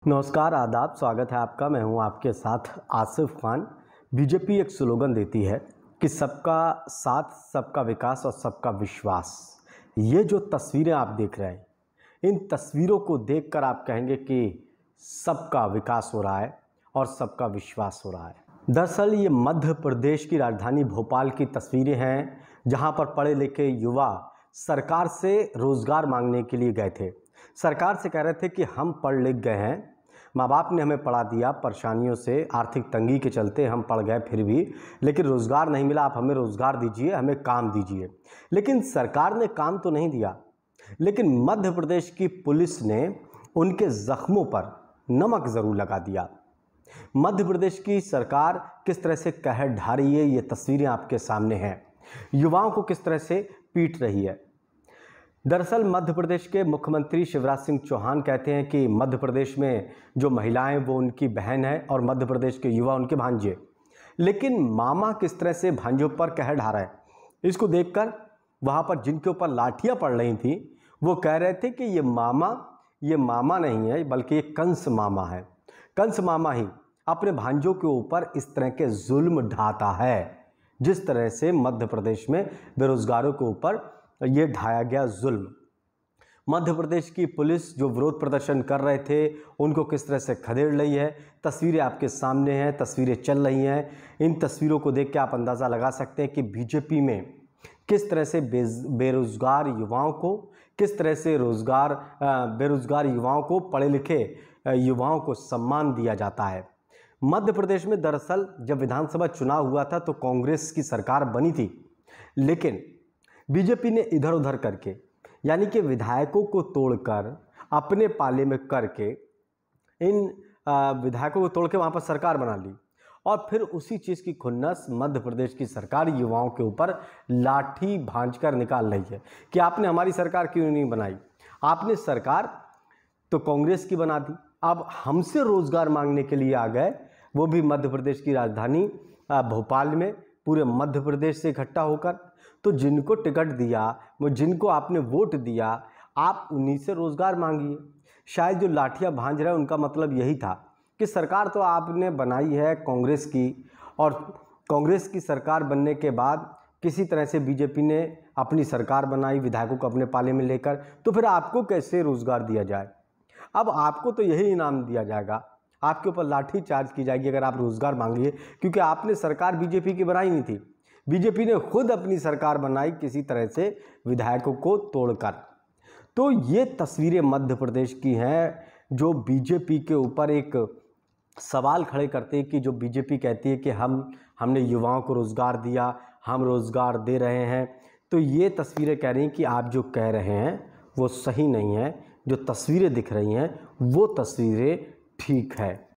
नमस्कार, आदाब, स्वागत है आपका। मैं हूं आपके साथ आसिफ खान। बीजेपी एक स्लोगन देती है कि सबका साथ, सबका विकास और सबका विश्वास। ये जो तस्वीरें आप देख रहे हैं, इन तस्वीरों को देखकर आप कहेंगे कि सबका विकास हो रहा है और सबका विश्वास हो रहा है। दरअसल ये मध्य प्रदेश की राजधानी भोपाल की तस्वीरें हैं, जहां पर पढ़े लिखे युवा सरकार से रोज़गार मांगने के लिए गए थे। सरकार से कह रहे थे कि हम पढ़ लिख गए हैं, माँ बाप ने हमें पढ़ा दिया, परेशानियों से, आर्थिक तंगी के चलते हम पढ़ गए फिर भी, लेकिन रोज़गार नहीं मिला। आप हमें रोज़गार दीजिए, हमें काम दीजिए। लेकिन सरकार ने काम तो नहीं दिया, लेकिन मध्य प्रदेश की पुलिस ने उनके ज़ख्मों पर नमक ज़रूर लगा दिया। मध्य प्रदेश की सरकार किस तरह से कहर ढा रही है, ये तस्वीरें आपके सामने हैं। युवाओं को किस तरह से पीट रही है। दरअसल मध्य प्रदेश के मुख्यमंत्री शिवराज सिंह चौहान कहते हैं कि मध्य प्रदेश में जो महिलाएं वो उनकी बहन है और मध्य प्रदेश के युवा उनके भांजे। लेकिन मामा किस तरह से भांजों पर कहर ढा रहा है, इसको देखकर वहां पर जिनके ऊपर लाठियां पड़ रही थी वो कह रहे थे कि ये मामा नहीं है, बल्कि ये कंस मामा है। कंस मामा ही अपने भांजों के ऊपर इस तरह के जुल्म ढाता है, जिस तरह से मध्य प्रदेश में बेरोजगारों के ऊपर ये ढाया गया जुल्म। मध्य प्रदेश की पुलिस जो विरोध प्रदर्शन कर रहे थे उनको किस तरह से खदेड़ रही है, तस्वीरें आपके सामने हैं, तस्वीरें चल रही हैं। इन तस्वीरों को देख के आप अंदाज़ा लगा सकते हैं कि बीजेपी में किस तरह से बेरोज़गार युवाओं को, किस तरह से बेरोज़गार युवाओं को, पढ़े लिखे युवाओं को सम्मान दिया जाता है। मध्य प्रदेश में दरअसल जब विधानसभा चुनाव हुआ था तो कांग्रेस की सरकार बनी थी, लेकिन बीजेपी ने इधर उधर करके, यानी कि विधायकों को तोड़कर अपने पाले में करके, इन विधायकों को तोड़ के वहाँ पर सरकार बना ली और फिर उसी चीज़ की खुन्नस मध्य प्रदेश की सरकार युवाओं के ऊपर लाठी भांज कर निकाल रही है कि आपने हमारी सरकार क्यों नहीं बनाई। आपने सरकार तो कांग्रेस की बना दी, अब हमसे रोज़गार मांगने के लिए आ गए, वो भी मध्य प्रदेश की राजधानी भोपाल में, पूरे मध्य प्रदेश से इकट्ठा होकर। तो जिनको टिकट दिया, वो जिनको आपने वोट दिया, आप उन्हीं से रोज़गार मांगिए। शायद जो लाठियाँ भांज रहे हैं उनका मतलब यही था कि सरकार तो आपने बनाई है कांग्रेस की, और कांग्रेस की सरकार बनने के बाद किसी तरह से बीजेपी ने अपनी सरकार बनाई विधायकों को अपने पाले में लेकर, तो फिर आपको कैसे रोज़गार दिया जाए। अब आपको तो यही इनाम दिया जाएगा, आपके ऊपर लाठी चार्ज की जाएगी अगर आप रोज़गार मांगिए, क्योंकि आपने सरकार बीजेपी की बनाई नहीं थी। बीजेपी ने खुद अपनी सरकार बनाई किसी तरह से विधायकों को तोड़कर। तो ये तस्वीरें मध्य प्रदेश की हैं जो बीजेपी के ऊपर एक सवाल खड़े करते हैं कि जो बीजेपी कहती है कि हमने युवाओं को रोज़गार दिया, हम रोज़गार दे रहे हैं, तो ये तस्वीरें कह रही हैं कि आप जो कह रहे हैं वो सही नहीं है, जो तस्वीरें दिख रही हैं वो तस्वीरें ठीक है।